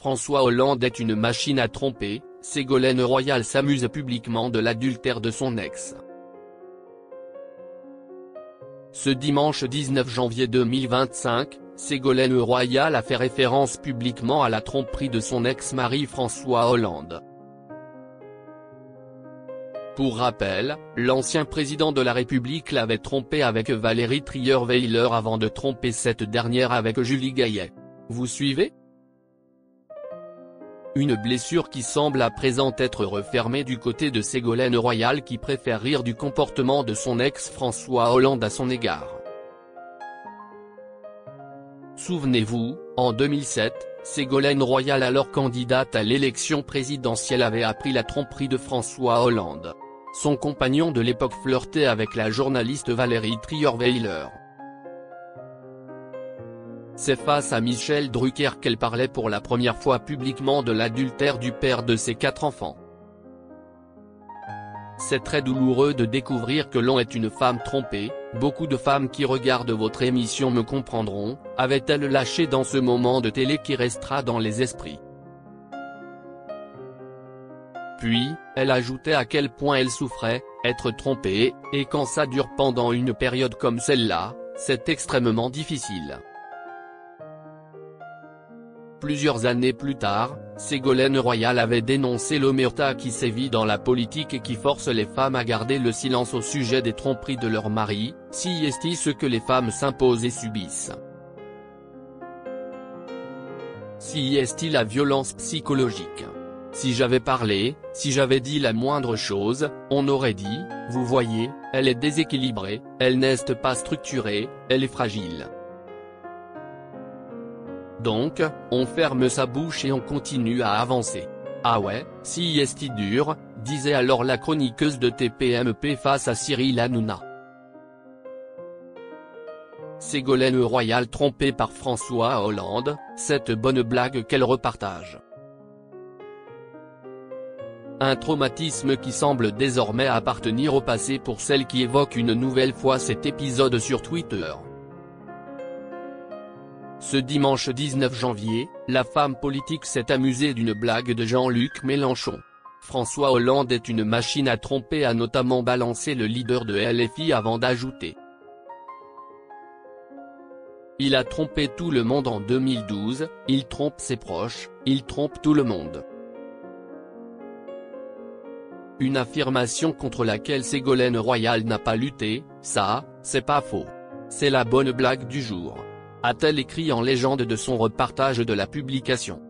François Hollande est une machine à tromper, Ségolène Royal s'amuse publiquement de l'adultère de son ex. Ce dimanche 19 janvier 2025, Ségolène Royal a fait référence publiquement à la tromperie de son ex-mari François Hollande. Pour rappel, l'ancien président de la République l'avait trompé avec Valérie Trierweiler avant de tromper cette dernière avec Julie Gaillet. Vous suivez ? Une blessure qui semble à présent être refermée du côté de Ségolène Royal qui préfère rire du comportement de son ex François Hollande à son égard. Souvenez-vous, en 2007, Ségolène Royal, alors candidate à l'élection présidentielle, avait appris la tromperie de François Hollande. Son compagnon de l'époque flirtait avec la journaliste Valérie Trierweiler. C'est face à Michel Drucker qu'elle parlait pour la première fois publiquement de l'adultère du père de ses 4 enfants. C'est très douloureux de découvrir que l'on est une femme trompée, beaucoup de femmes qui regardent votre émission me comprendront, avait-elle lâché dans ce moment de télé qui restera dans les esprits. Puis, elle ajoutait à quel point elle souffrait, être trompée, et quand ça dure pendant une période comme celle-là, c'est extrêmement difficile. Plusieurs années plus tard, Ségolène Royal avait dénoncé l'omerta qui sévit dans la politique et qui force les femmes à garder le silence au sujet des tromperies de leur mari, si est ce que les femmes s'imposent et subissent. Si est la violence psychologique. Si j'avais parlé, si j'avais dit la moindre chose, on aurait dit, vous voyez, elle est déséquilibrée, elle n'est pas structurée, elle est fragile. Donc, on ferme sa bouche et on continue à avancer. Ah ouais, si est dur, disait alors la chroniqueuse de TPMP face à Cyril Hanouna. Ségolène Royal trompée par François Hollande, cette bonne blague qu'elle repartage. Un traumatisme qui semble désormais appartenir au passé pour celle qui évoque une nouvelle fois cet épisode sur Twitter. Ce dimanche 19 janvier, la femme politique s'est amusée d'une blague de Jean-Luc Mélenchon. François Hollande est une machine à tromper, a notamment balancé le leader de LFI avant d'ajouter. Il a trompé tout le monde en 2012, il trompe ses proches, il trompe tout le monde. Une affirmation contre laquelle Ségolène Royal n'a pas lutté, ça, c'est pas faux. C'est la bonne blague du jour, a-t-elle écrit en légende de son repartage de la publication.